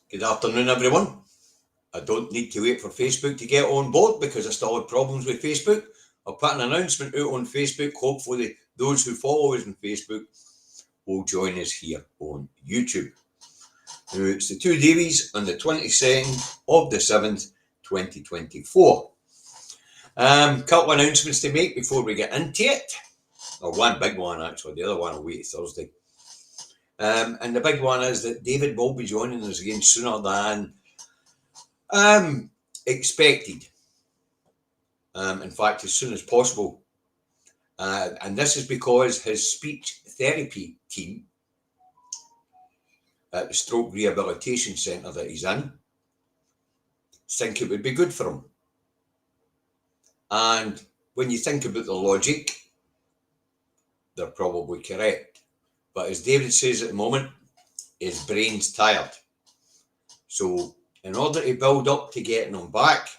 Good afternoon, everyone. I don't need to wait for Facebook to get on board because I still have problems with Facebook. I'll put an announcement out on Facebook. Hopefully, those who follow us on Facebook will join us here on YouTube. Now, it's the Two Davies on the 22nd of the 7th, 2024. Couple of announcements to make before we get into it. Or one big one, actually. The other one will wait Thursday. And the big one is that David will be joining us again sooner than expected. In fact, as soon as possible. And this is because his speech therapy team at the Stroke Rehabilitation Centre that he's in think it would be good for him. And when you think about the logic, they're probably correct. But as David says at the moment, his brain's tired. So in order to build up to getting him back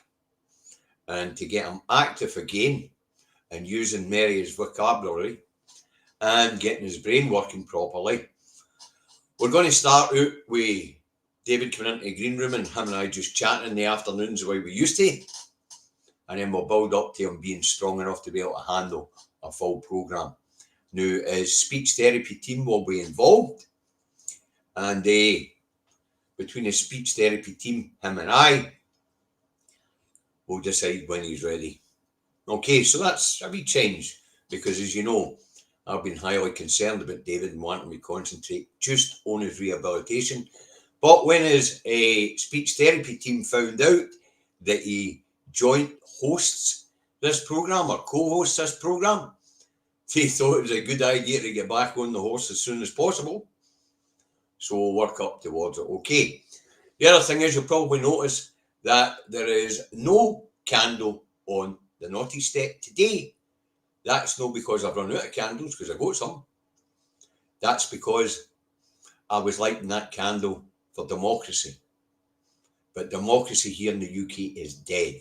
and to get him active again and using Mary's vocabulary and getting his brain working properly, we're going to start out with David coming into the green room and him and I just chatting in the afternoons the way we used to. And then we'll build up to him being strong enough to be able to handle a full programme. Now, his speech therapy team will be involved. And between his speech therapy team, him and I, we'll decide when he's ready. Okay, so that's a wee change. Because as you know, I've been highly concerned about David and wanting to concentrate just on his rehabilitation. But when his speech therapy team found out that he joint hosts this programme or co-hosts this programme, they thought it was a good idea to get back on the horse as soon as possible. So we'll work up towards it. Okay. The other thing is you'll probably notice that there is no candle on the naughty step today. That's not because I've run out of candles, because I got some. That's because I was lighting that candle for democracy. But democracy here in the UK is dead.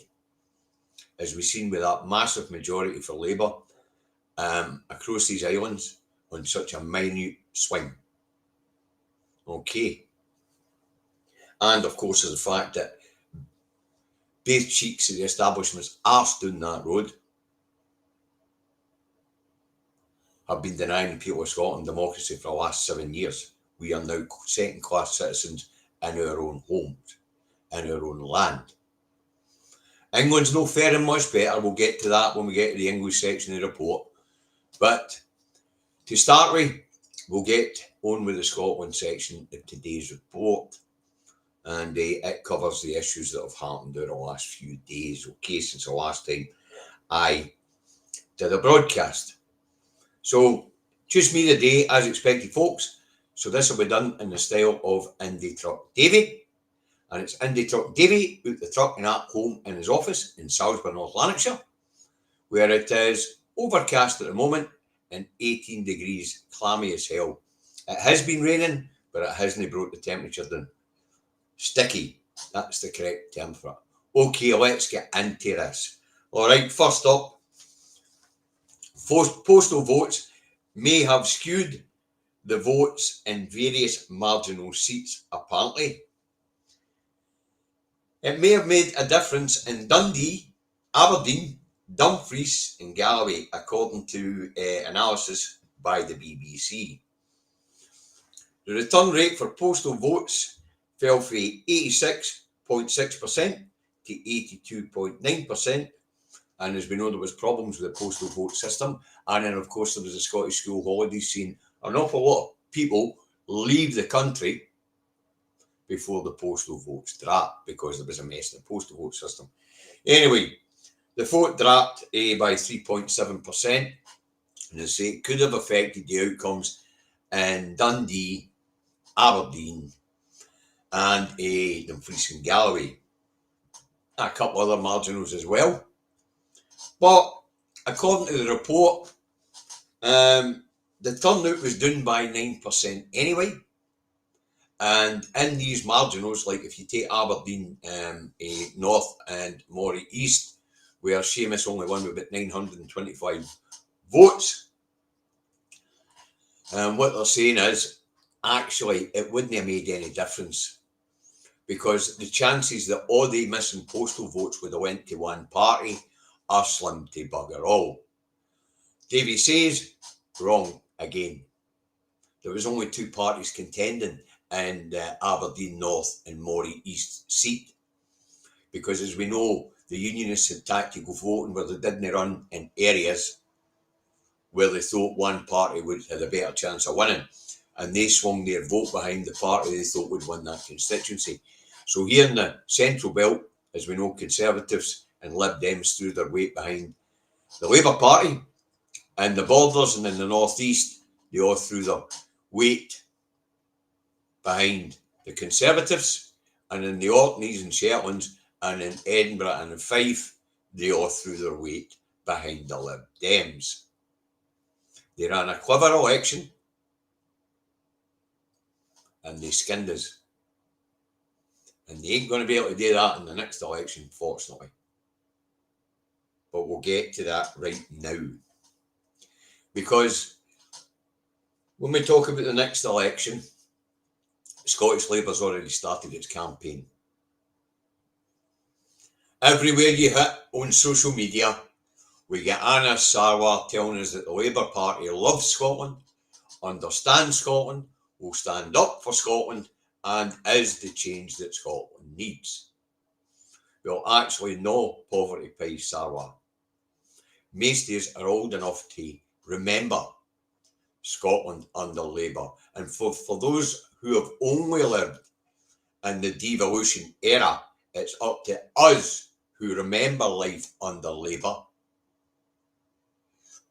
As we've seen with that massive majority for Labour across these islands on such a minute swing. Okay. And of course, there's the fact that both cheeks of the establishments arse down that road have been denying the people of Scotland democracy for the last 7 years. We are now second-class citizens in our own homes, in our own land. England's no faring much better. We'll get to that when we get to the English section of the report. But to start with, we'll get on with the Scotland section of today's report. And it covers the issues that have happened over the last few days, okay, since the last time I did a broadcast. So, just me today, as expected, folks. So this will be done in the style of Indie Truck Davy. And it's Indie Truck Davy out the truck and at home in his office in Salisbury, North Lanarkshire, where it is overcast at the moment and 18 degrees, clammy as hell. It has been raining, but it hasn't brought the temperature down. Sticky, that's the correct term for it. Okay, let's get into this. All right, first up, postal votes may have skewed the votes in various marginal seats, apparently. It may have made a difference in Dundee, Aberdeen, Dumfries and Galloway, according to analysis by the BBC. The return rate for postal votes fell from 86.6% to 82.9%. And as we know, there was problems with the postal vote system. And then, of course, there was the Scottish school holidays, seeing an awful lot of people leave the country before the postal votes dropped because there was a mess in the postal vote system. Anyway, the vote dropped by 3.7%. And they say it could have affected the outcomes in Dundee, Aberdeen, and Dumfries and Galloway. A couple other marginals as well. But according to the report, the turnout was down by 9% anyway. And in these marginals, like if you take Aberdeen North and Moray East, where Seamus only won with about 925 votes, what they're saying is, actually, it wouldn't have made any difference because the chances that all the missing postal votes would have went to one party are slim to bugger all. Davy says, wrong again. There was only two parties contending in Aberdeen North and Moray East seat, because as we know, the Unionists had tactical voting where they didn't run in areas where they thought one party would have a better chance of winning, and they swung their vote behind the party they thought would win that constituency. So here in the Central Belt, as we know, Conservatives and Lib Dems threw their weight behind the Labour Party, and the Borders and in the North East, they all threw their weight behind the Conservatives, and in the Orkneys and Shetlands and in Edinburgh and in Fife, they all threw their weight behind the Lib Dems. They ran a clever election and they skinned us. And they ain't going to be able to do that in the next election, fortunately. But we'll get to that right now. Because when we talk about the next election, Scottish Labour's already started its campaign. Everywhere you hit on social media, we get Anna Sarwar telling us that the Labour Party loves Scotland, understands Scotland, will stand up for Scotland, and is the change that Scotland needs. Well, actually, no, poverty pies Sarwar. Most of us are old enough to remember Scotland under Labour. And for those who have only lived in the devolution era, it's up to us who remember life under Labour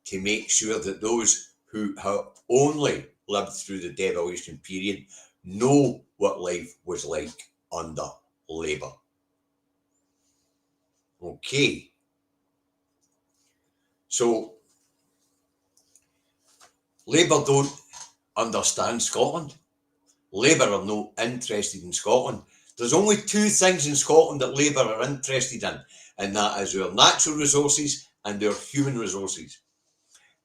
to make sure that those who have only lived through the devolution period know what life was like under Labour. Okay. So, Labour don't understand Scotland. Labour are not interested in Scotland. There's only two things in Scotland that Labour are interested in, and that is our natural resources and our human resources.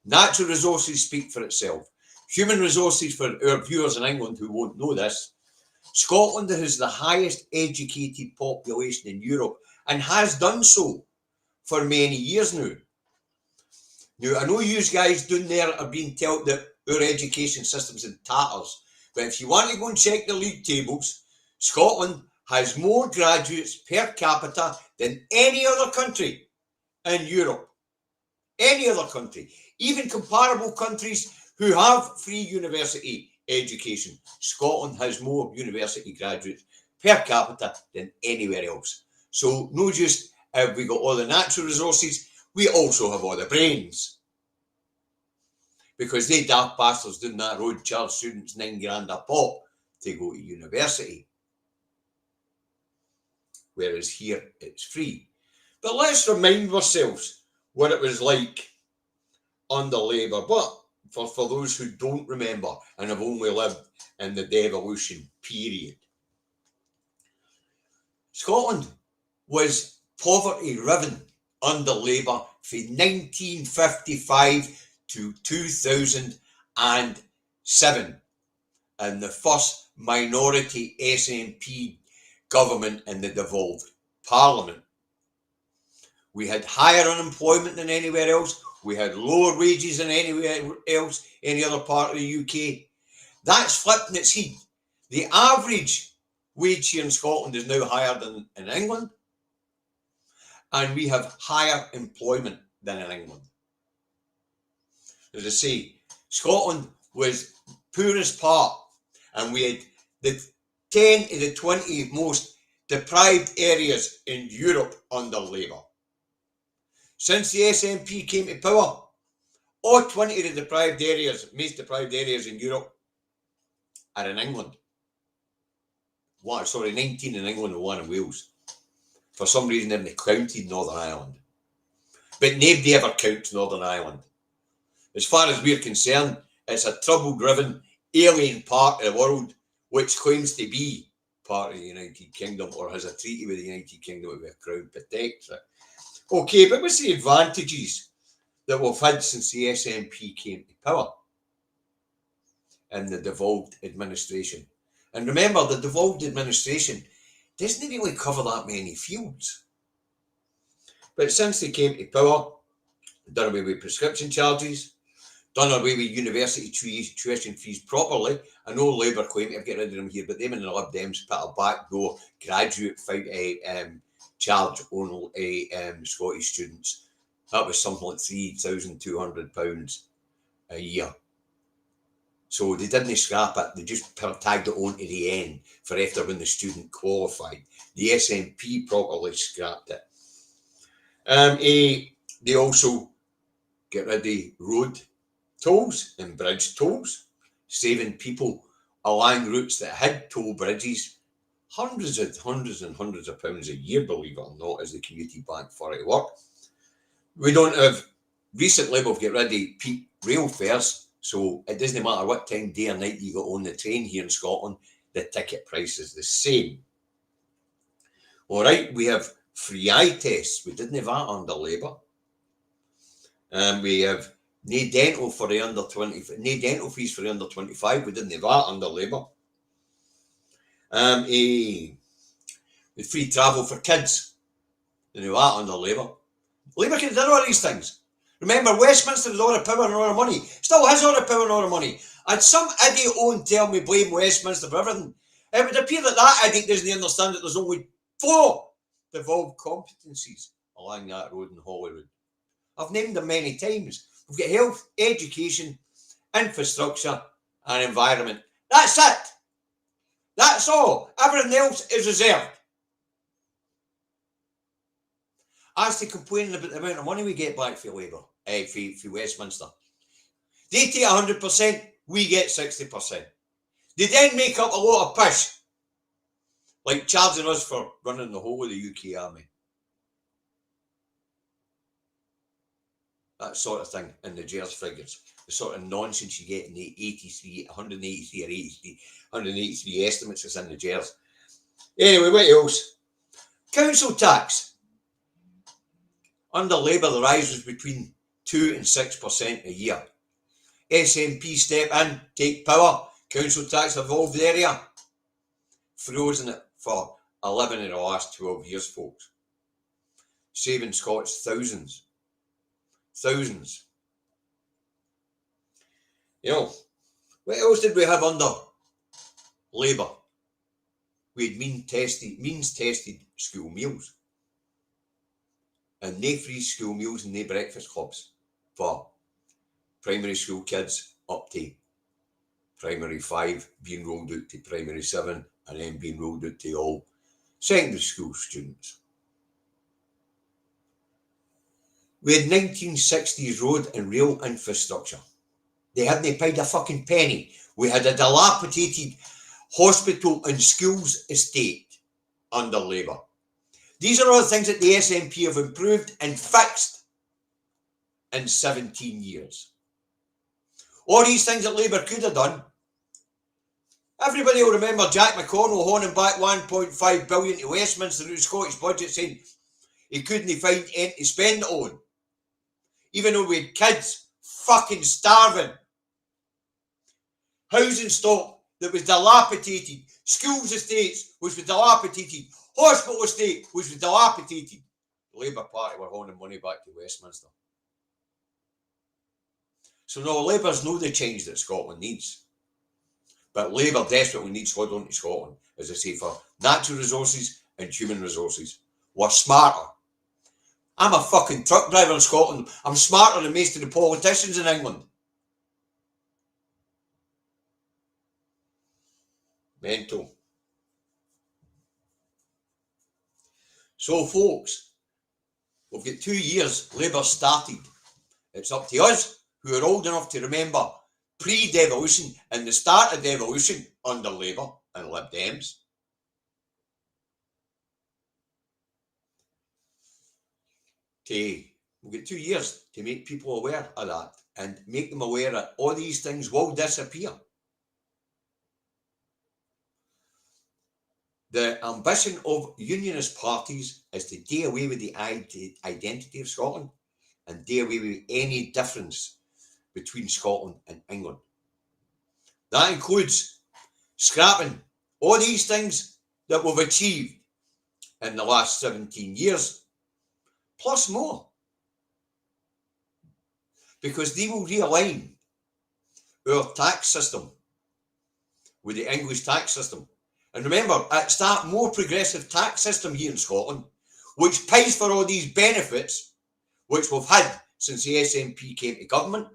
Natural resources speak for itself. Human resources, for our viewers in England who won't know this, Scotland has the highest educated population in Europe and has done so for many years now. Now, I know you guys down there are being told that our education system's in tatters, but if you want to go and check the league tables, Scotland has more graduates per capita than any other country in Europe. Any other country. Even comparable countries who have free university education. Scotland has more university graduates per capita than anywhere else. So, not just have we got all the natural resources, we also have all the brains. Because they daft bastards down that road charge students £9 a pop to go to university. Whereas here, it's free. But let's remind ourselves what it was like under Labour. But for those who don't remember and have only lived in the devolution period, Scotland was poverty-riven under Labour from 1955 to 2007, and the first minority SNP government in the devolved parliament. We had higher unemployment than anywhere else. We had lower wages than anywhere else, any other part of the UK. That's flipped in its head. The average wage here in Scotland is now higher than in England, and we have higher employment than in England. As I say, Scotland was poorest part, and we had the 10 to the 20 most deprived areas in Europe under Labour. Since the SNP came to power, all 20 of the deprived areas, most deprived areas in Europe, are in England. 19 in England and 1 in Wales. For some reason, they haven't counted Northern Ireland. But nobody ever counts Northern Ireland. As far as we're concerned, it's a trouble-driven, alien part of the world which claims to be part of the United Kingdom or has a treaty with the United Kingdom where the Crown protects it. Okay, but what's the advantages that we've had since the SNP came to power in the devolved administration? And remember, the devolved administration doesn't really cover that many fields. But since they came to power, done away with prescription charges, done away with university tuition fees properly. I know Labour claim to get rid of them here, but them and the Lib Dems put a backdoor graduate charge only Scottish students. That was something like £3,200 a year. So they didn't scrap it, they just tagged it on to the end for after when the student qualified. The SNP properly scrapped it. They also get rid of road tolls and bridge tolls, saving people along routes that had toll bridges hundreds and hundreds of pounds a year, believe it or not, as the community bank for it to work. We don't have, recently we've got rid of peak rail fares, so it doesn't matter what time, day or night you go on the train here in Scotland, the ticket price is the same. All right, we have free eye tests. We didn't have that under Labour. We have no dental for the under 20, no dental fees for the under 25. We didn't have that under Labour. With free travel for kids. Didn't have that under Labour. Labour could have done all these things. Remember, Westminster has all the power and all the money. Still has all the power and all the money. And some idiot won't tell me blame Westminster for everything. It would appear that that idiot doesn't understand that there's only 4 devolved competencies along that road in Holyrood. I've named them many times. We've got health, education, infrastructure, and environment. That's it. That's all. Everything else is reserved. As to complaining about the amount of money we get back for Labour, for Westminster. They take 100%, we get 60%. They then make up a lot of pish, like charging us for running the whole of the UK Army. That sort of thing in the JERS figures. The sort of nonsense you get in the 183 or 183 estimates is in the JERS. Anyway, what else? Council tax. Under Labour, the rise was between 2 and 6% a year. SNP step in, take power, council tax evolved the area. Frozen it for 11 of the last 12 years, folks. Saving Scots thousands. Thousands. You know, what else did we have under Labour? We had means-tested school meals. And no free school meals and no breakfast clubs for primary school kids up to primary 5, being rolled out to primary 7, and then being rolled out to all secondary school students. We had 1960s road and rail infrastructure. They hadn't paid a fucking penny. We had a dilapidated hospital and schools estate under Labour. These are all the things that the SNP have improved and fixed in 17 years. All these things that Labour could have done. Everybody will remember Jack McConnell honing back 1.5 billion to Westminster through the Scottish budget, saying he couldn't find anything to spend it on. Even though we had kids fucking starving. Housing stock that was dilapidated. Schools estates which was dilapidated. Hospital estate which was dilapidated. The Labour Party were honing money back to Westminster. So no, Labour's no the change that Scotland needs. But Labour desperately needs hold on to Scotland, as I say, for natural resources and human resources. We're smarter. I'm a fucking truck driver in Scotland. I'm smarter than most of the politicians in England. Mental. So, folks, we've got 2 years Labour started. It's up to us, who are old enough to remember pre-devolution and the start of devolution under Labour and Lib Dems. We've got 2 years to make people aware of that and make them aware that all these things will disappear. The ambition of unionist parties is to do away with the identity of Scotland and do away with any difference between Scotland and England. That includes scrapping all these things that we've achieved in the last 17 years, plus more. Because they will realign our tax system with the English tax system. And remember, it's that more progressive tax system here in Scotland, which pays for all these benefits, which we've had since the SNP came to government.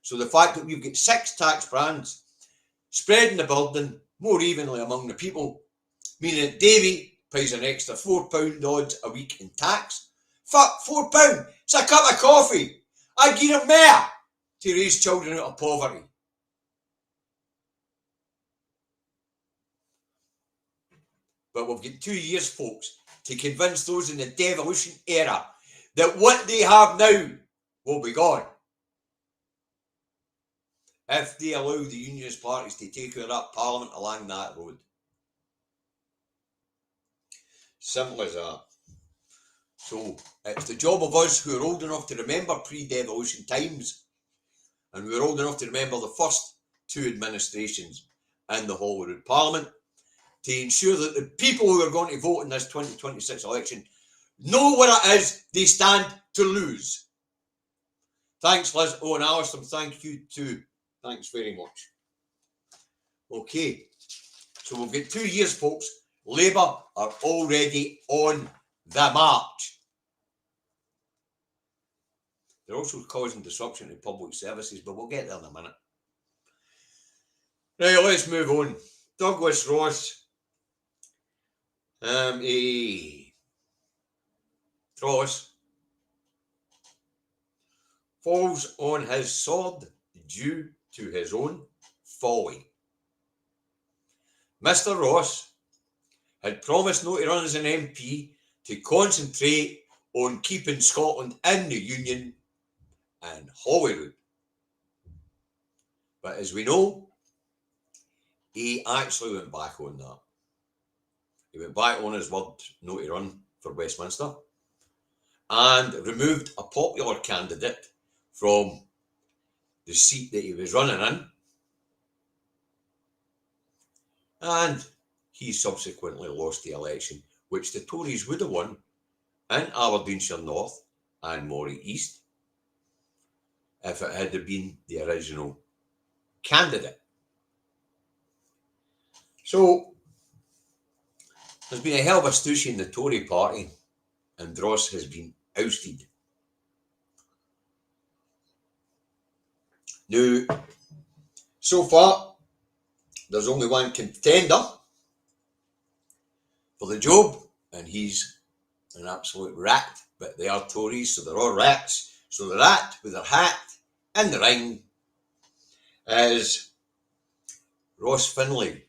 So the fact that we've got 6 tax brands spreading the burden more evenly among the people, meaning that Davy pays an extra £4 odds a week in tax. Fuck, £4? It's a cup of coffee. I give him more to raise children out of poverty. But we've got 2 years, folks, to convince those in the devolution era that what they have now will be gone. If they allow the unionist parties to take over that parliament along that road. Simple as that. So it's the job of us who are old enough to remember pre-devolution times, and we're old enough to remember the first 2 administrations in the Holyrood Parliament, to ensure that the people who are going to vote in this 2026 election know what it is they stand to lose. Thanks, Liz. Oh, and Alistair, thank you too. Thanks very much. Okay, so we've got 2 years, folks. Labour are already on the march. They're also causing disruption in public services, but we'll get there in a minute. Right, let's move on. Douglas Ross, Ross falls on his sword due to his own folly. Mr. Ross had promised not to run as an MP to concentrate on keeping Scotland in the Union and Holyrood. But as we know, he actually went back on that. He went back on his word not to run for Westminster and removed a popular candidate from the seat that he was running in. And he subsequently lost the election, which the Tories would have won in Aberdeenshire North and Moray East if it had been the original candidate. So there's been a hell of a stoosh in the Tory party, and Ross has been ousted. Now, so far, there's only one contender for the job, and he's an absolute rat, but they are Tories, so they're all rats. So the rat with their hat in the ring is Ross Finlay,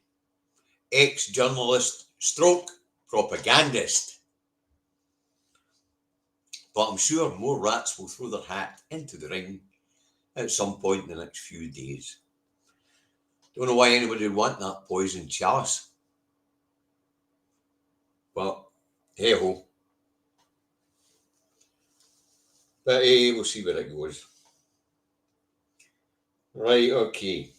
ex-journalist stroke propagandist. But I'm sure more rats will throw their hat into the ring at some point in the next few days. Don't know why anybody would want that poison chalice. But hey ho. But hey, we'll see where it goes. Right, okay.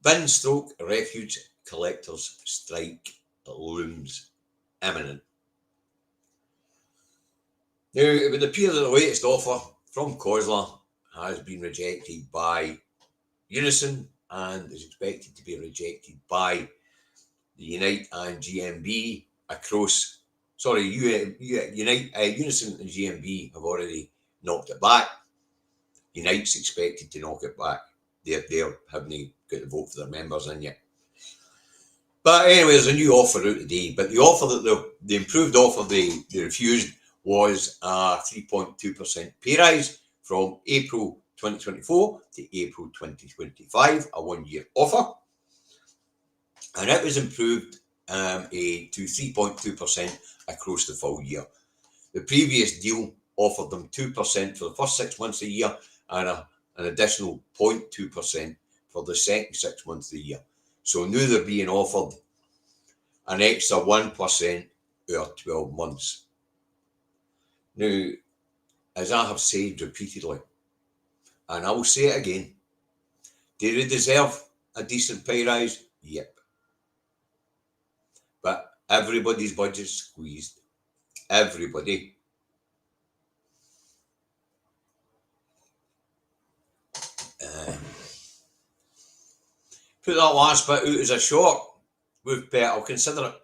Bin stroke refuge collectors strike looms imminent. Now, it would appear that the latest offer from COSLA has been rejected by Unison and is expected to be rejected by the Unite and GMB across. Sorry, Unison and GMB have already knocked it back. Unite's expected to knock it back. They haven't got the vote for their members in yet. But anyway, there's a new offer out today. But the offer that the improved offer they refused was a 3.2% pay rise from April 2024 to April 2025, a 1-year offer. And it was improved to 3.2% across the full year. The previous deal offered them 2% for the first 6 months of the year and an additional 0.2% for the second 6 months of the year. So now they're being offered an extra 1% over 12 months. Now, as I have said repeatedly, and I will say it again, do they deserve a decent pay rise? Yep. Everybody's budget squeezed. Everybody. Put that last bit out as a short. I'll consider it.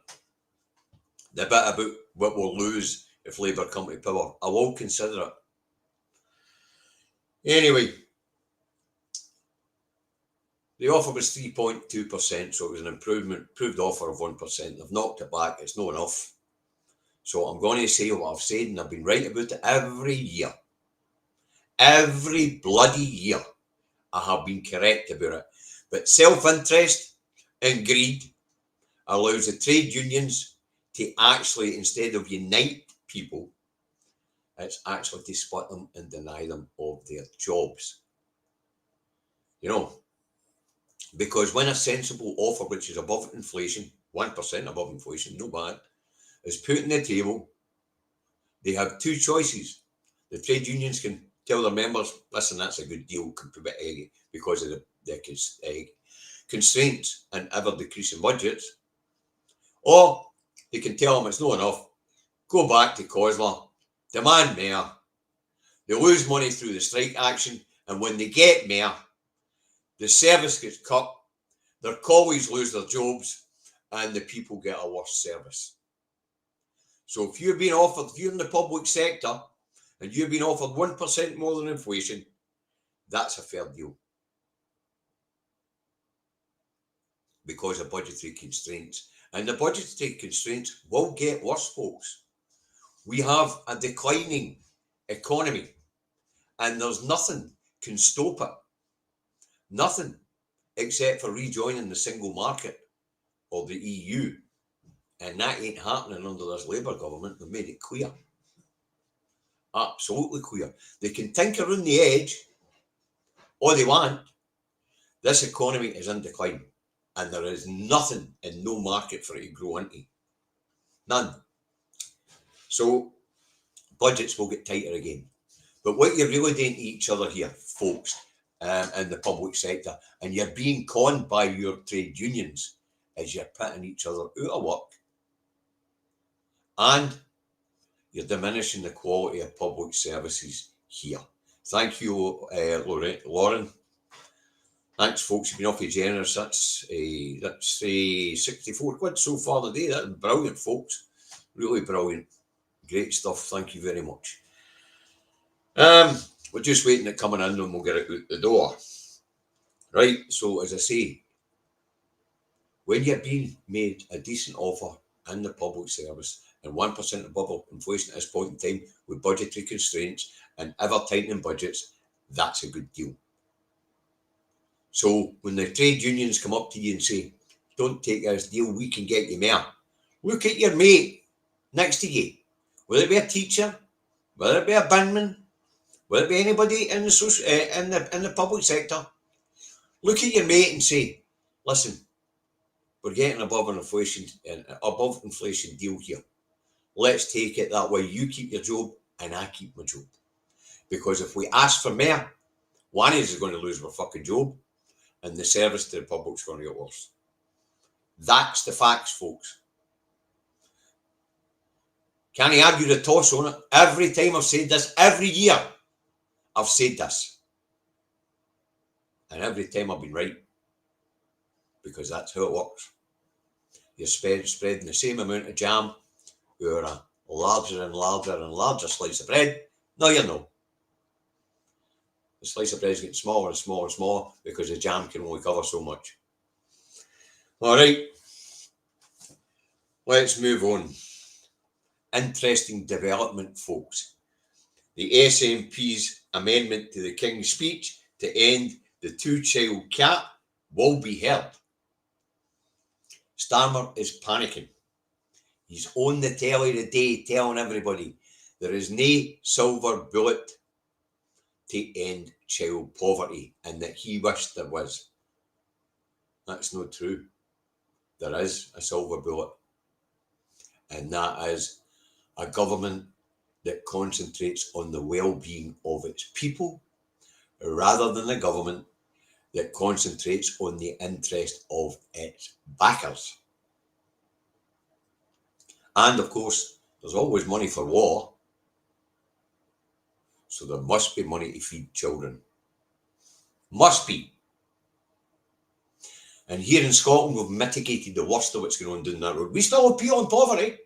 The bit about what we'll lose if Labour come to power. I will consider it. Anyway, the offer was 3.2%, so it was an improved offer of 1%. They've knocked it back. It's not enough. So I'm going to say what I've said, and I've been right about it every year. Every bloody year, I have been correct about it. But self-interest and greed allows the trade unions to actually, instead of unite people, it's actually to split them and deny them of their jobs. You know, because when a sensible offer, which is above inflation, 1% above inflation, no bad, is put on the table, they have two choices. The trade unions can tell their members, listen, that's a good deal because of the constraints and ever decreasing budgets. Or they can tell them it's not enough, go back to COSLA, demand more. They lose money through the strike action, and when they get more, the service gets cut, their colleagues lose their jobs, and the people get a worse service. So if you're in the public sector, and you've been offered 1% more than inflation, that's a fair deal. Because of budgetary constraints. And the budgetary constraints will get worse, folks. We have a declining economy, and there's nothing can stop it. Nothing, except for rejoining the single market or the EU. And that ain't happening under this Labour government. They've made it clear. Absolutely clear. They can tinker around the edge all they want. This economy is in decline, and there is nothing and no market for it to grow into. None. So budgets will get tighter again. But what you're really doing to each other here, folks, in the public sector, and you're being conned by your trade unions, is you're putting each other out of work, and you're diminishing the quality of public services here. Thank you, Lauren. Thanks, folks. You've been awfully generous. That's 64 quid so far today. That's brilliant, folks. Really brilliant. Great stuff. Thank you very much. We're just waiting at coming in, and we'll get it out the door. Right. So, as I say, when you're being made a decent offer in the public service and 1% above inflation at this point in time, with budgetary constraints and ever tightening budgets, that's a good deal. So when the trade unions come up to you and say, don't take this deal, we can get you more. Look at your mate next to you. Whether it be a teacher, whether it be a bandman, whether it be anybody in the public sector, look at your mate and say, listen, we're getting above inflation deal here. Let's take it that way. You keep your job and I keep my job. Because if we ask for more, one is going to lose our fucking job, and the service to the public's going to get worse. That's the facts, folks. Can't argue the toss on it. Every time I've said this, every year I've said this. And every time I've been right. Because that's how it works. You're spreading the same amount of jam over a larger and larger and larger slice of bread. No, you're not. The slice of bread is getting smaller and smaller and smaller because the jam can only cover so much. All right. Let's move on. Interesting development, folks. The SNP's amendment to the King's Speech to end the two-child cap will be heard. Starmer is panicking. He's on the telly today telling everybody there is no silver bullet to end child poverty, and that he wished there was. That's not true. There is a silver bullet, and that is a government that concentrates on the well-being of its people rather than a government that concentrates on the interest of its backers. And of course, there's always money for war. So there must be money to feed children. Must be. And here in Scotland, we've mitigated the worst of what's going on down that road. We still have people in poverty.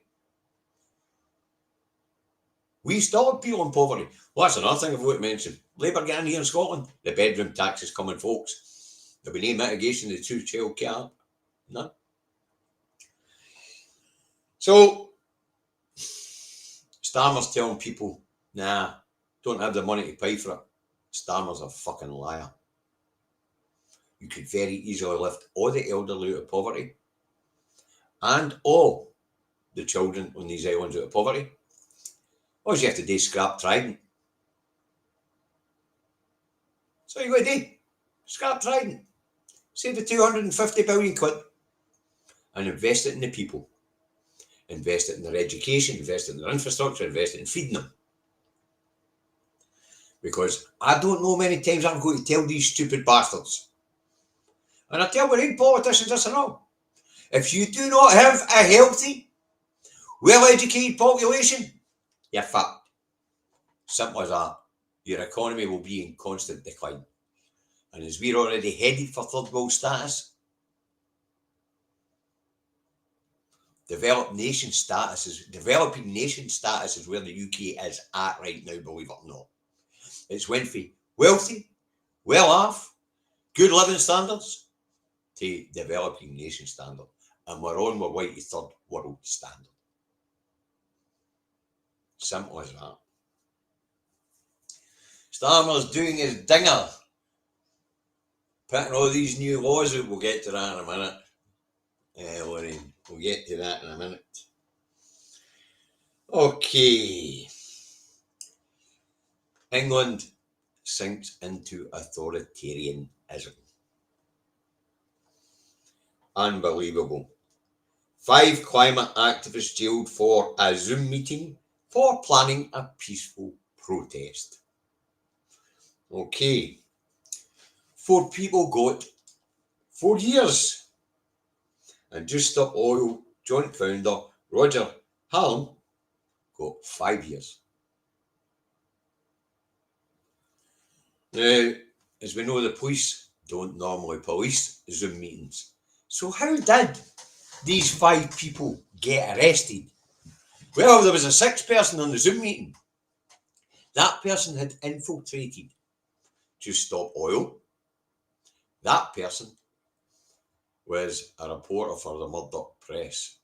We still have people in poverty. Well, that's another thing I've got to mention. Labour getting here in Scotland, the bedroom tax is coming, folks. There'll be no mitigation of the two-child cap. None. So, Starmer's telling people, nah, don't have the money to pay for it. Starmer's a fucking liar. You could very easily lift all the elderly out of poverty and all the children on these islands out of poverty. All you have to do is scrap Trident. So you got to do. Scrap Trident. Save the 250 billion quid and invest it in the people. Invest it in their education, invest it in their infrastructure, invest it in feeding them. Because I don't know many times I'm going to tell these stupid bastards. And I tell my own politicians this and all. If you do not have a healthy, well-educated population, you're fucked. Simple as that. Your economy will be in constant decline. And as we're already headed for third world status, developing nation status is where the UK is at right now, believe it or not. It's went from wealthy, well off, good living standards to developing nation standard. And we're on our way to third world standard. Simple as that. Starmer's doing his dinger. Putting all these new laws out. We'll get to that in a minute. Lorraine, we'll get to that in a minute. Okay. England sinks into authoritarianism. Unbelievable. 5 climate activists jailed for a Zoom meeting for planning a peaceful protest. Okay. 4 people got 4 years. And Just Stop Oil joint founder Roger Hallam got 5 years. Now, as we know, the police don't normally police Zoom meetings. So how did these 5 people get arrested? Well, there was a 6th person on the Zoom meeting. That person had infiltrated Just Stop Oil. That person was a reporter for the Murdoch Press.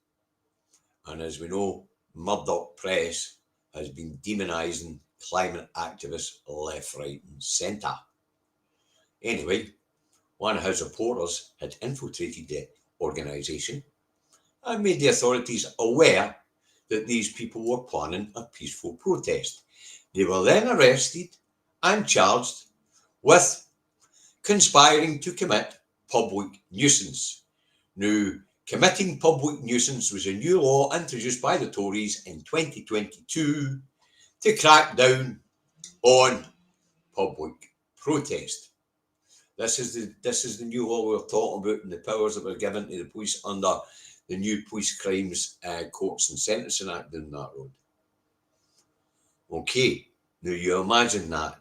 And as we know, Murdoch Press has been demonising climate activists left, right and centre. Anyway, one of his reporters had infiltrated the organisation and made the authorities aware that these people were planning a peaceful protest. They were then arrested and charged with conspiring to commit public nuisance. Now, committing public nuisance was a new law introduced by the Tories in 2022 to crack down on public protest. This is the new law we're talking about and the powers that were given to the police under the new Police Crimes Courts and Sentencing Act down that road. Okay, now you imagine that.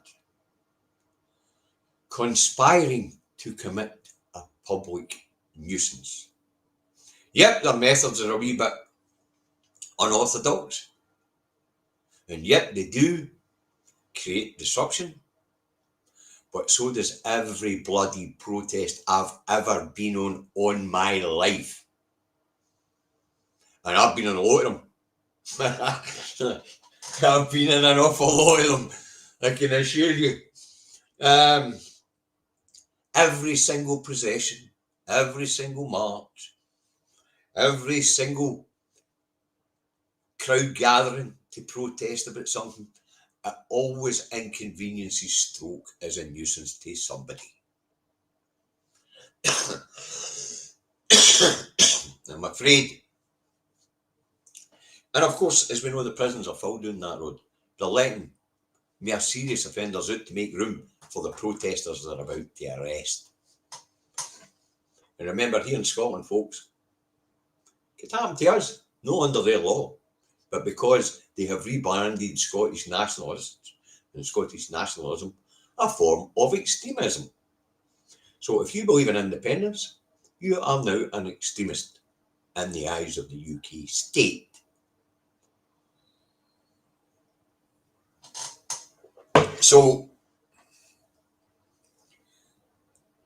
Conspiring to commit a public nuisance. Yep, their methods are a wee bit unorthodox. And yep, they do create disruption. But so does every bloody protest I've ever been on my life. And I've been on a lot of them. I've been in an awful lot of them, I can assure you. Every single procession, every single march, every single crowd gathering to protest about something, it always inconveniences stroke as a nuisance to somebody. I'm afraid. And of course, as we know, the prisons are full down that road. They're letting mere serious offenders out to make room for the protesters they're about to arrest. And remember, here in Scotland, folks, it could happen to us. not under their law, but because they have rebranded Scottish nationalists and Scottish nationalism a form of extremism. So if you believe in independence, you are now an extremist in the eyes of the UK state. So,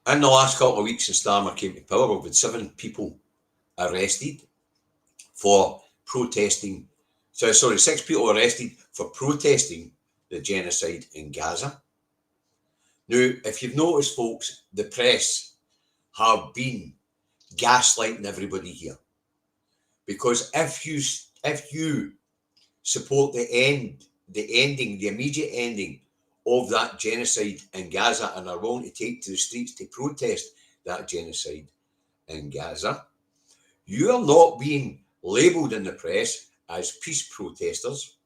in the last couple of weeks since Starmer came to power, we've had 7 people arrested for protesting. 6 people arrested for protesting the genocide in Gaza. Now, if you've noticed, folks, the press have been gaslighting everybody here. Because if you support the immediate ending of that genocide in Gaza and are willing to take to the streets to protest that genocide in Gaza, you are not being labelled in the press as peace protesters.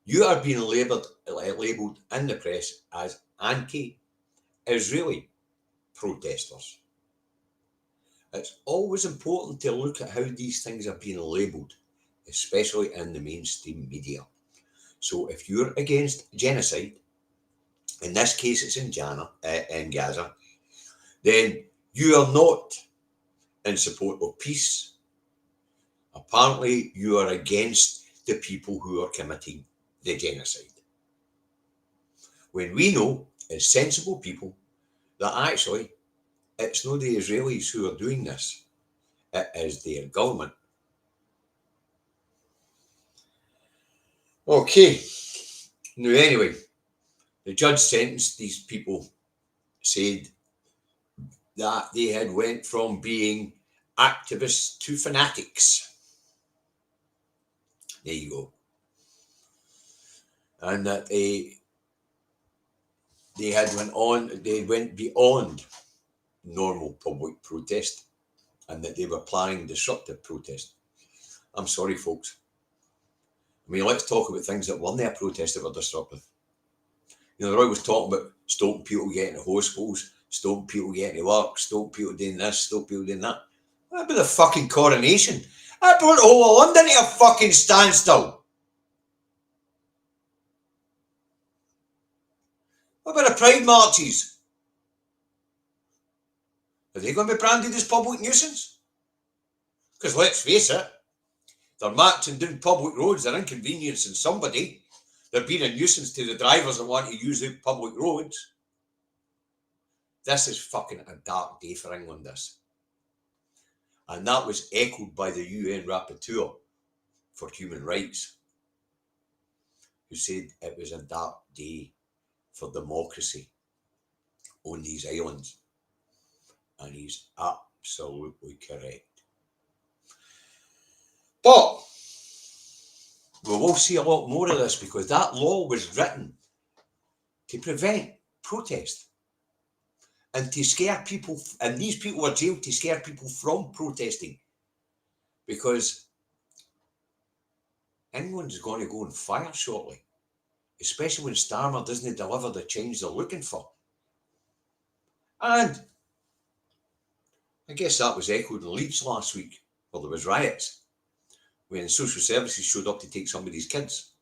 You are being labelled in the press as anti-Israeli protesters. It's always important to look at how these things are being labelled, especially in the mainstream media. So if you're against genocide, in this case it's in Gaza, then you are not in support of peace. Apparently you are against the people who are committing the genocide. When we know, as sensible people, that actually it's not the Israelis who are doing this, it is their government. Okay, now anyway, the judge sentenced these people, said that they had went from being activists to fanatics. There you go. And that they went beyond normal public protest, and that they were planning disruptive protest. I'm sorry, folks. I mean, let's talk about things that weren't there protest that were disruptive. You know, they're always talking about stopping people getting to hospitals, stopping people getting to work, stopping people doing this, stopping people doing that. What about the fucking coronation? I brought the whole of London to a fucking standstill. What about the pride marches? Are they going to be branded as public nuisance? Because let's face it, they're marching down public roads, they're inconveniencing somebody. They're being a nuisance to the drivers that want to use the public roads. This is fucking a dark day for England, this. And that was echoed by the UN Rapporteur for Human Rights, who said it was a dark day for democracy on these islands. And he's absolutely correct. But we will see a lot more of this, because that law was written to prevent protest and to scare people, and these people were jailed to scare people from protesting, because England's going to go on fire shortly, especially when Starmer doesn't deliver the change they're looking for. And I guess that was echoed in Leeds last week, where there was riots when social services showed up to take somebody's kids,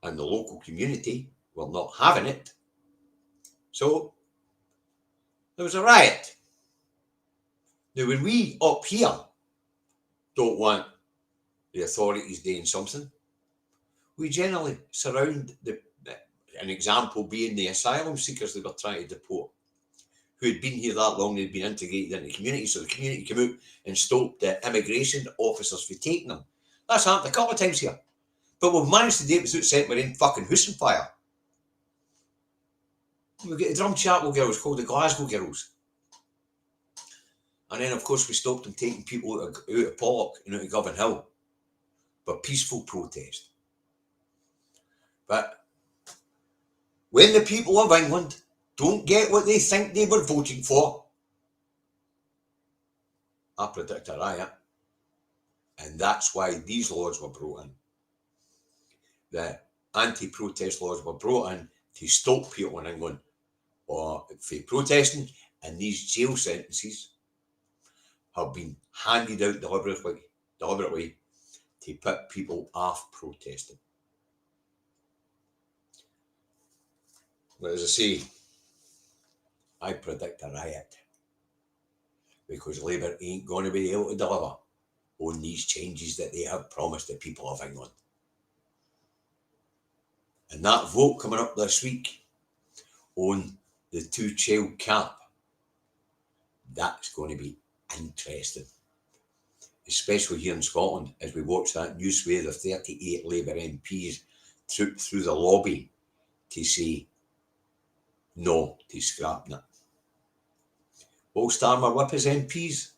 and the local community were not having it. So there was a riot. Now, when we up here don't want the authorities doing something, we generally surround an example being the asylum seekers they were trying to deport, who had been here that long, they'd been integrated into the community, so the community came out and stopped the immigration officers for taking them. That's happened a couple of times here. But we've managed to do it without setting our own fucking house on fire. We get the Drumchapel girls called the Glasgow girls. And then, of course, we stopped them taking people out of Pollock and out of Govan Hill. But peaceful protest. But when the people of England don't get what they think they were voting for, I predict a riot. And that's why these laws were brought in. The anti-protest laws were brought in to stop people in England for protesting, and these jail sentences have been handed out deliberately to put people off protesting. But as I say, I predict a riot because Labour ain't going to be able to deliver on these changes that they have promised the people of England. And that vote coming up this week on the 2-child cap, that's going to be interesting, especially here in Scotland, as we watch that new swathe of 38 Labour MPs troop through the lobby to say no to scrapping it. Will Starmer whip his MPs?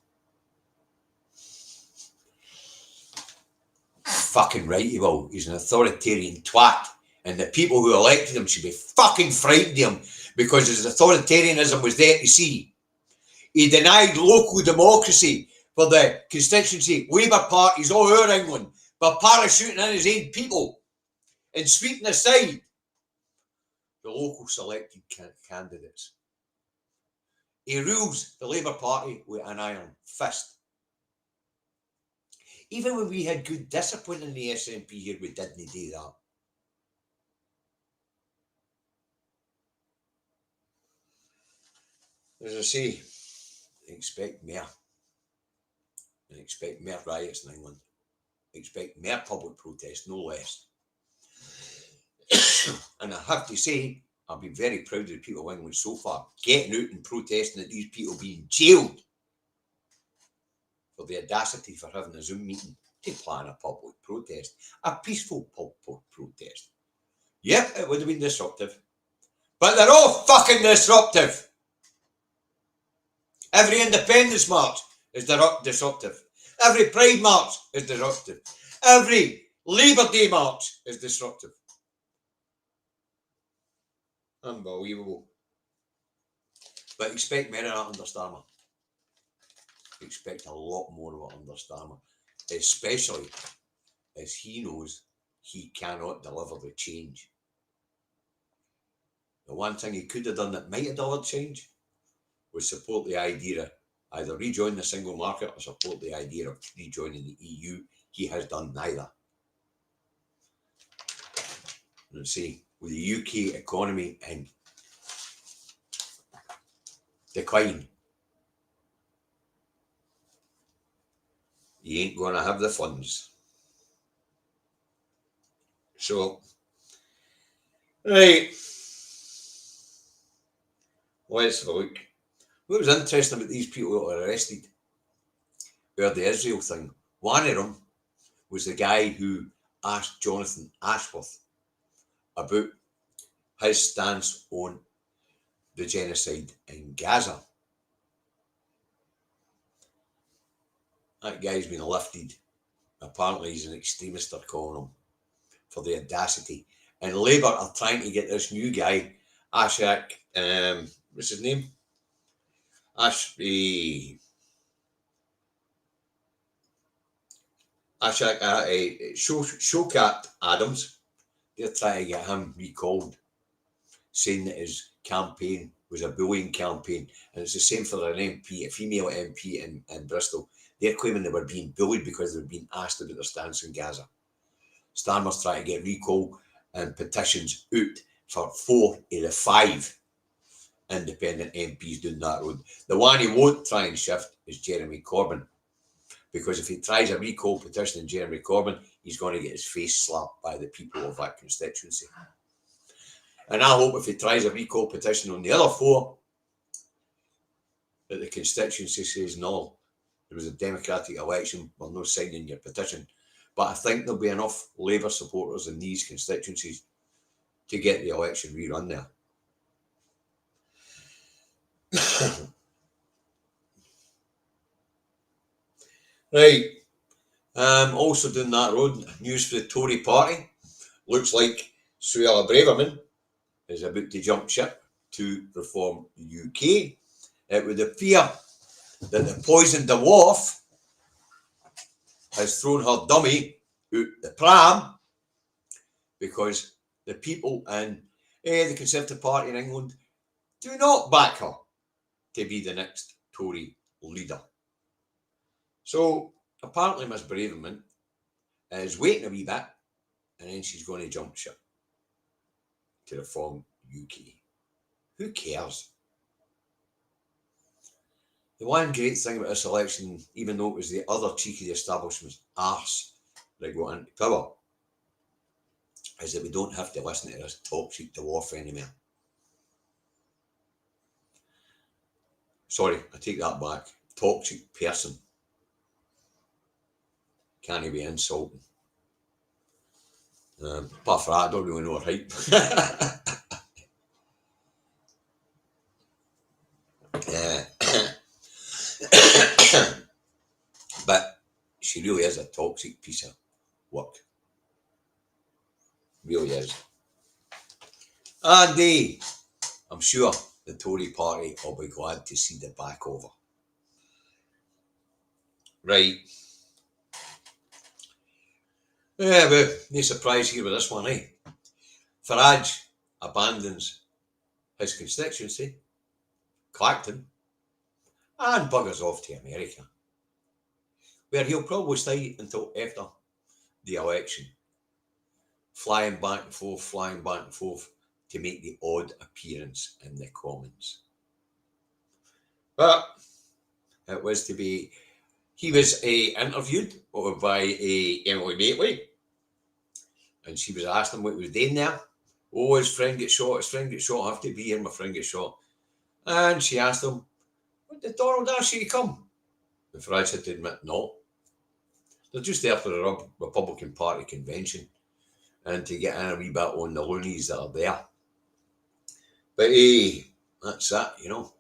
Fucking right he will. He's an authoritarian twat. And the people who elected him should be fucking frightened of him because his authoritarianism was there to see. He denied local democracy for the constituency Labour parties all over England by parachuting in his own people and sweeping aside the local selected candidates. He rules the Labour Party with an iron fist. Even when we had good discipline in the SNP here, we didn't do that. As I say, expect more. And expect more riots in England. Expect more public protest, no less. And I have to say, I've been very proud of the people of England so far, getting out and protesting at these people being jailed for the audacity for having a Zoom meeting to plan a public protest, a peaceful public protest. Yep, it would have been disruptive. But they're all fucking disruptive. Every independence march is disruptive. Every Pride march is disruptive. Every Labour Day march is disruptive. Unbelievable. But expect more of that under Starmer. Expect a lot more of it under Starmer. Especially as he knows he cannot deliver the change. The one thing he could have done that might have delivered change was support the idea of either rejoin the single market or support the idea of rejoining the EU. He has done neither. And see, with the UK economy in decline, you ain't going to have the funds. So, right, let's have a look. What was interesting about these people that were arrested were the Israel thing. One of them was the guy who asked Jonathan Ashworth about his stance on the genocide in Gaza. That guy's been lifted. Apparently he's an extremist, they're calling him, for the audacity. And Labour are trying to get this new guy, Ashak, what's his name? Showcat Adams. They're trying to get him recalled, saying that his campaign was a bullying campaign. And it's the same for an MP, a female MP in Bristol. They're claiming they were being bullied because they were being asked about their stance in Gaza. Starmer's trying to get recall and petitions out for 4 of the 5 independent MPs doing that road. The one he won't try and shift is Jeremy Corbyn. Because if he tries a recall petition in Jeremy Corbyn, he's going to get his face slapped by the people of that constituency. And I hope if he tries a recall petition on the other 4, that the constituency says, no, there was a democratic election, we're not signing your petition. But I think there'll be enough Labour supporters in these constituencies to get the election rerun there. Right. Also doing that road, news for the Tory party. Looks like Suella Braverman is about to jump ship to reform the UK. It would appear that the poisoned dwarf has thrown her dummy out the pram because the people in the Conservative Party in England do not back her to be the next Tory leader. So apparently Miss Braverman is waiting a wee bit, and then she's going to jump ship to reform UK. Who cares? The one great thing about this election, even though it was the other cheek of the establishment's arse that got into power, is that we don't have to listen to this toxic dwarf anymore. Sorry, I take that back. Toxic person. Can't be insulting. Apart from that, I don't really know her height. But she really is a toxic piece of work. Really is. And I'm sure the Tory party will be glad to see the back of her. Right. Yeah, well, no surprise here with this one, eh? Farage abandons his constituency, Clacton, and buggers off to America, where he'll probably stay until after the election, flying back and forth to make the odd appearance in the Commons. But it was to be, he was interviewed by Emily Maitland, and she was asking him what he was doing there. Oh, his friend gets shot, I have to be here, my friend gets shot. And she asked him, "What did Donald ask you to come?" And Farage had to admit, no. They're just there for the Republican Party convention and to get in a wee bit on the loonies that are there. But that's that, you know.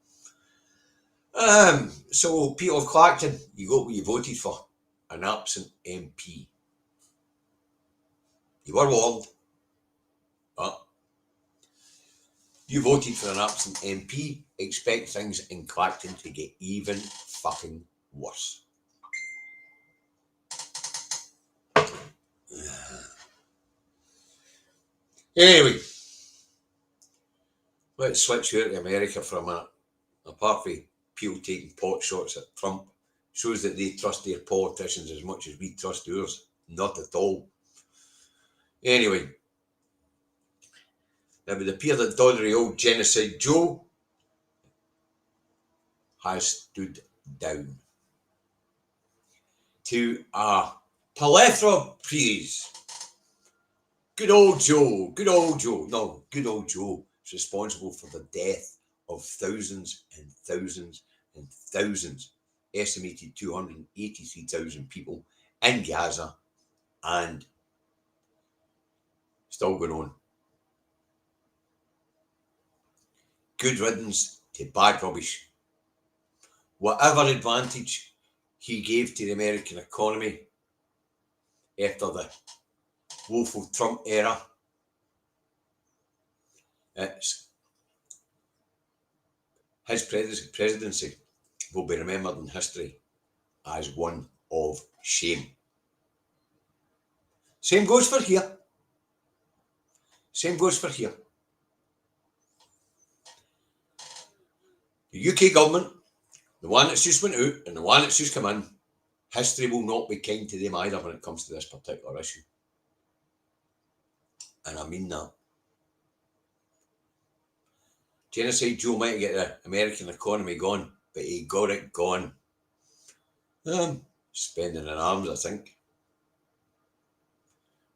So Peter of Clacton, you got what you voted for, an absent MP. You were warned, but you voted for an absent MP. Expect things in Clacton to get even fucking worse. Anyway, let's switch out to America for a minute. Apart from people taking pot shots at Trump, shows that they trust their politicians as much as we trust ours. Not at all. Anyway, it would appear that doddery old Genocide Joe has stood down to a plethora of praise. Good old Joe. No, good old Joe is responsible for the death of thousands and thousands and thousands, estimated 283,000 people in Gaza, and still going on. Good riddance to bad rubbish. Whatever advantage he gave to the American economy after the woeful Trump era, his presidency will be remembered in history as one of shame. Same goes for here. The UK government, the one that's just went out and the one that's just come in, history will not be kind to them either when it comes to this particular issue. And I mean that. Genocide Joe might get the American economy gone, but he got it gone. Spending in arms, I think.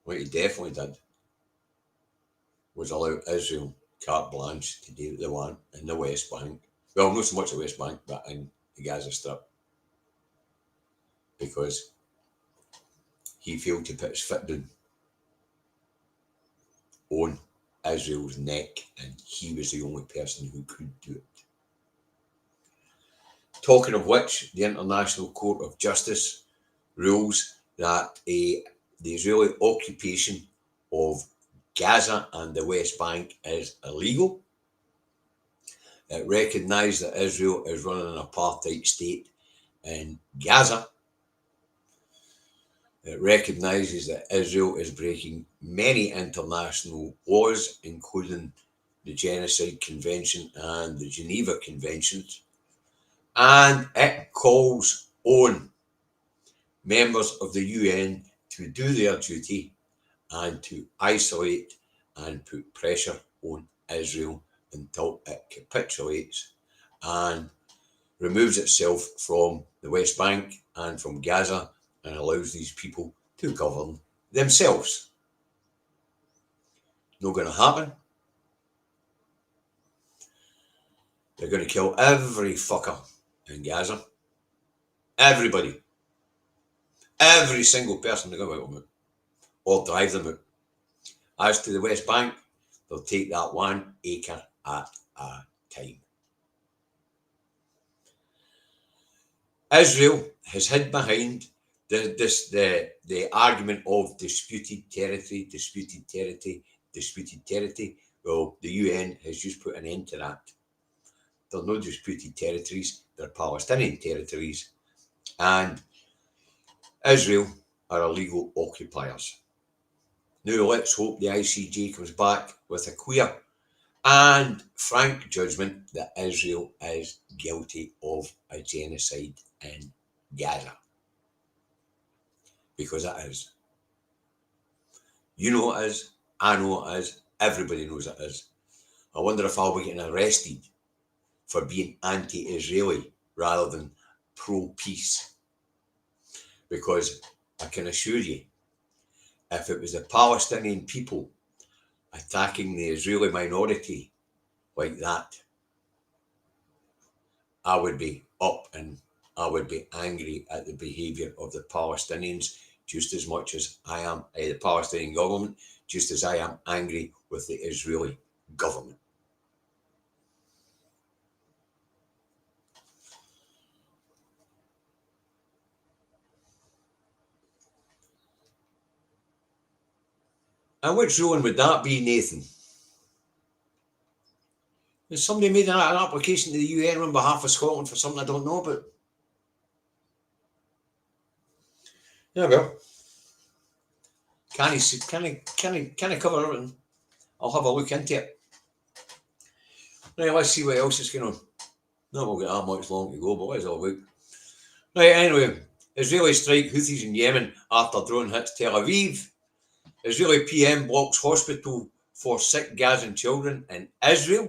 What he definitely did was allow Israel carte blanche to do what they want in the West Bank. Well, not so much the West Bank, but in the Gaza Strip. Because he failed to put his foot down on Israel's neck, and he was the only person who could do it. Talking of which, the International Court of Justice rules that the Israeli occupation of Gaza and the West Bank is illegal. It recognised that Israel is running an apartheid state in Gaza. It recognises that Israel is breaking many international laws, including the Genocide Convention and the Geneva Conventions. And it calls on members of the UN to do their duty and to isolate and put pressure on Israel until it capitulates and removes itself from the West Bank and from Gaza and allows these people to govern themselves. Not going to happen. They're going to kill every fucker in Gaza. Everybody. Every single person they're going to wipe them out. Or drive them out. As to the West Bank, they'll take that 1 acre at a time. Israel has hid behind the argument of disputed territory. Well, the UN has just put an end to that. There are no disputed territories. They're Palestinian territories. And Israel are illegal occupiers. Now let's hope the ICJ comes back with a clear and frank judgment that Israel is guilty of a genocide in Gaza. Because it is. You know it is. I know it is. Everybody knows it is. I wonder if I'll be getting arrested for being anti-Israeli rather than pro-peace. Because I can assure you, if it was the Palestinian people attacking the Israeli minority like that, I would be up and I would be angry at the behaviour of the Palestinians just as much as I am the Palestinian government, just as I am angry with the Israeli government. And which ruling would that be, Nathan? Has somebody made an application to the UN on behalf of Scotland for something I don't know about? Yeah, well. Can I cover everything? I'll have a look into it. Right, let's see what else is going on. Not we'll get that much long to go, but what is it all about? Right, anyway. Israeli strike Houthis in Yemen after drone hits Tel Aviv. Israeli PM blocks hospital for sick Gazan children in Israel.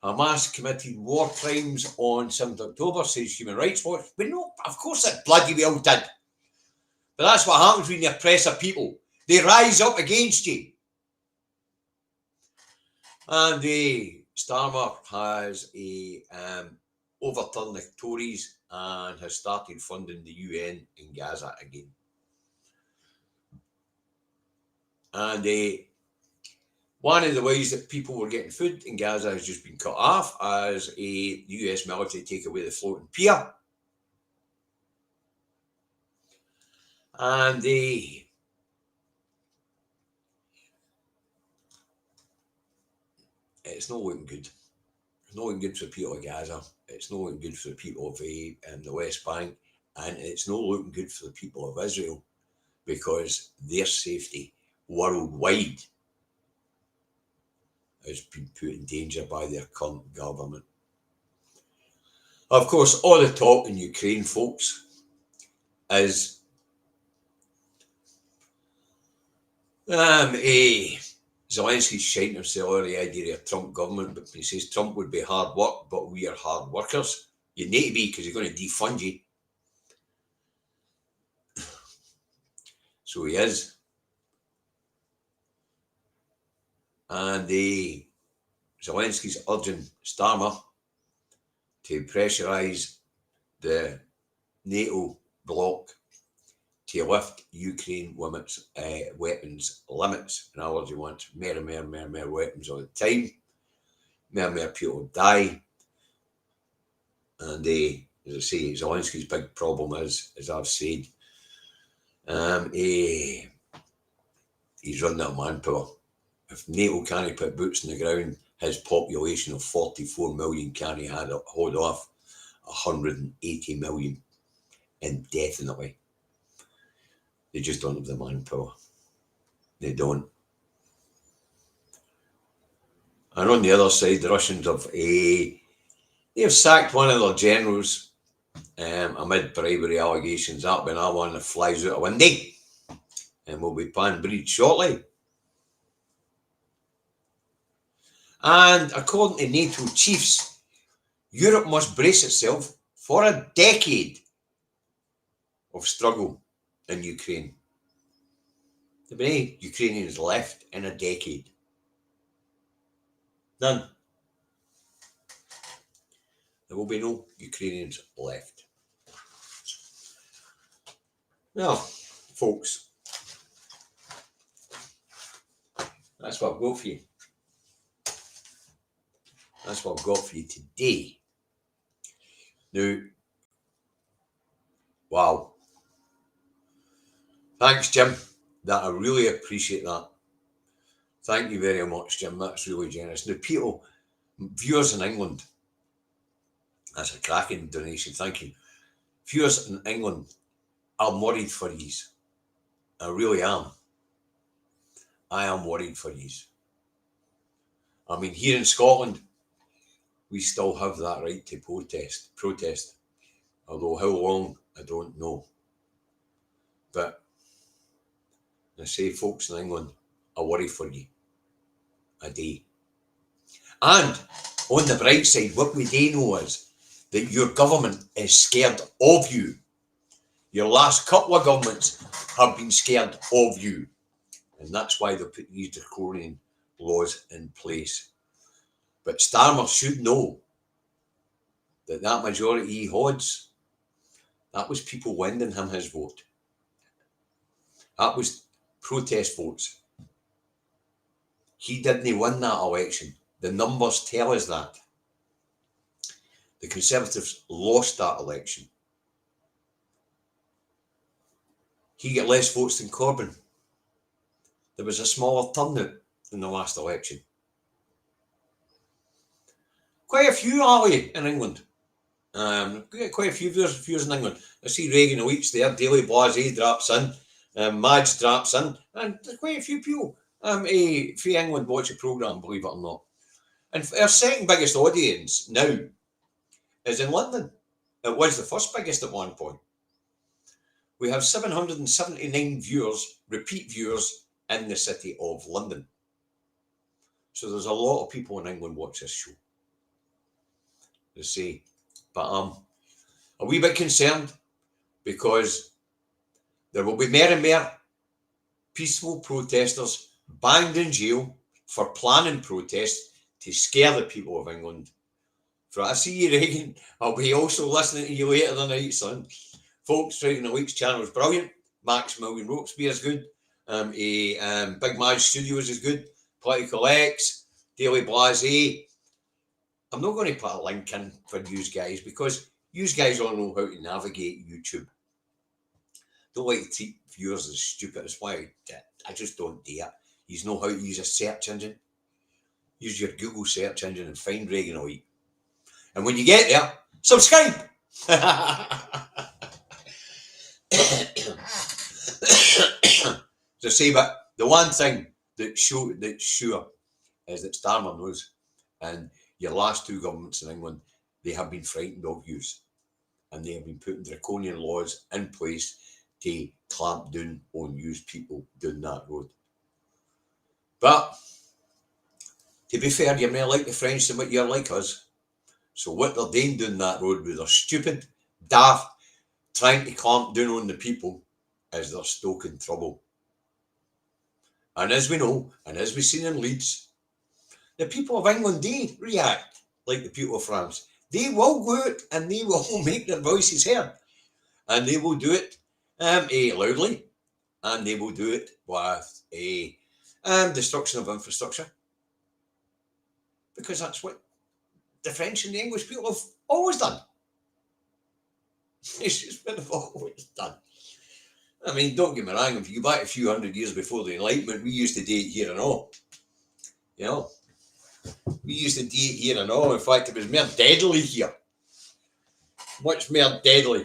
Hamas committed war crimes on 7th October, says Human Rights Watch. But no, of course it bloody well did. But that's what happens when you oppress a people. They rise up against you. And the Starmer has overturned the Tories and has started funding the UN in Gaza again. And one of the ways that people were getting food in Gaza has just been cut off as the US military take away the floating pier. And it's not looking good. It's not looking good for the people of Gaza. It's not looking good for the people of the West Bank. And it's not looking good for the people of Israel because their safety worldwide has been put in danger by their current government. Of course, all the talk in Ukraine, folks, is Zelensky's shiting himself on the idea of a Trump government, but he says Trump would be hard work, but we are hard workers. You need to be because you're going to defund you. So he is. And Zelensky's urging Starmer to pressurise the NATO bloc to lift Ukraine weapons limits. In other words, he wants more and more weapons all the time. More and more people die. And as I say, Zelensky's big problem is, as I've said, he's running out of manpower. If NATO can't put boots on the ground, his population of 44 million can't hold off 180 million indefinitely. They just don't have the manpower. They don't. And on the other side, the Russians have sacked one of their generals amid bribery allegations. That when I one that flies out a window, and will be paying breed shortly. And according to NATO chiefs, Europe must brace itself for a decade of struggle in Ukraine. There will be any Ukrainians left in a decade. None. There will be no Ukrainians left. Well, folks, that's what I've got for you. That's what I've got for you today. Now, wow. Thanks, Jim. That I really appreciate that. Thank you very much, Jim. That's really generous. Now, people, viewers in England, that's a cracking donation. Thank you. Viewers in England, I'm worried for yous. I really am. I am worried for yous. I mean, here in Scotland, we still have that right to protest. Although how long, I don't know. But I say, folks in England, I worry for you. I do. And on the bright side, what we do know is that your government is scared of you. Your last couple of governments have been scared of you. And that's why they put these draconian laws in place. But Starmer should know that that majority he holds, that was people lending him his vote. That was protest votes. He didn't win that election. The numbers tell us that. The Conservatives lost that election. He got less votes than Corbyn. There was a smaller turnout in the last election. Quite a few, are we, in England? Quite a few viewers in England. I see Reagan Weeks there, Daily Blase drops in, Madge drops in, and there's quite a few people from England watch the programme, believe it or not. And our second biggest audience now is in London. It was the first biggest at one point. We have 779 viewers, repeat viewers, in the city of London. So there's a lot of people in England watch this show. They say, but I'm a wee bit concerned because there will be more and more peaceful protesters banged in jail for planning protests to scare the people of England. For I see you, Reagan. I'll be also listening to you later tonight, son. Folks, Reagan Week's channel is brilliant. Maximilian Robespierre is good. Big Madge Studios is good. Political X, Daily Blase. I'm not going to put a link in for you guys because you guys all know how to navigate YouTube. Don't like to treat viewers as stupid. That's why I just don't do it. You know how to use a search engine. Use your Google search engine and find Reagan Week. And when you get there, subscribe. So say, but the one thing that's sure is that Starmer knows, and your last two governments in England, they have been frightened of yous, and they have been putting draconian laws in place to clamp down on yous people down that road. But to be fair, you're more like the French than what you're like us. So what they're doing down that road with their stupid, daft, trying to clamp down on the people is they're stoking trouble. And as we know, and as we've seen in Leeds, the people of England, they react like the people of France. They will go out and they will make their voices heard. And they will do it loudly. And they will do it with destruction of infrastructure. Because that's what the French and the English people have always done. It's just what they've always done. I mean, don't get me wrong, if you go back a few hundred years before the Enlightenment, we used to do it here and all. You know? We used to do it here and all. In fact, it was more deadly here. Much more deadly.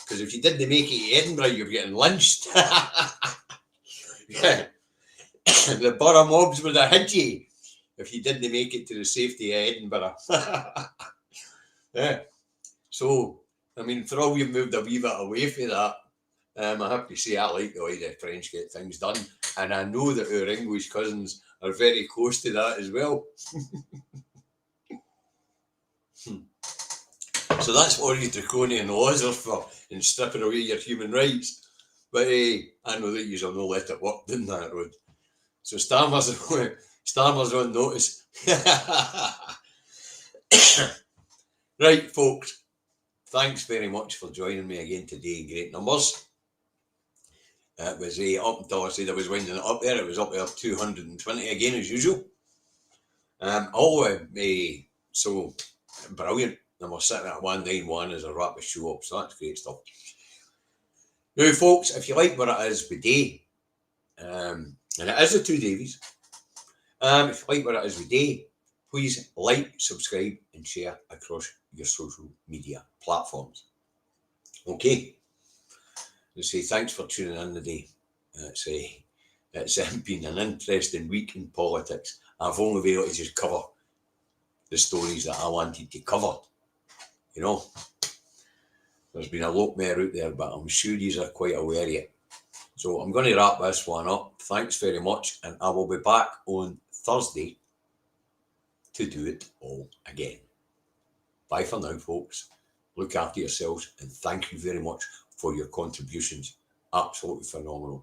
Because if you didn't make it to Edinburgh, you were getting lynched. Yeah. The borough mobs would have hit you if you didn't make it to the safety of Edinburgh. Yeah. So, I mean, for all you've moved a wee bit away from that, I have to say I like the way the French get things done, and I know that our English cousins are very close to that as well. So that's what these draconian laws are for, in stripping away your human rights. But I know that you will not let it work down that road. So Starmer's on notice. Right, folks. Thanks very much for joining me again today in great numbers. It was up until I said I was winding it up there. It was up there 220 again as usual. So brilliant. And we're sitting at 191 as I wrap the show up. So that's great stuff. Now, folks, if you like what it is we do, and it is the Two Davies, if you like what it is we do, please like, subscribe, and share across your social media platforms. Okay. I say thanks for tuning in today. It's been an interesting week in politics. I've only been able to just cover the stories that I wanted to cover. You know, there's been a lot more out there, but I'm sure you are quite aware of it. So I'm going to wrap this one up. Thanks very much, and I will be back on Thursday to do it all again. Bye for now, folks. Look after yourselves, and thank you very much for your contributions. Absolutely phenomenal.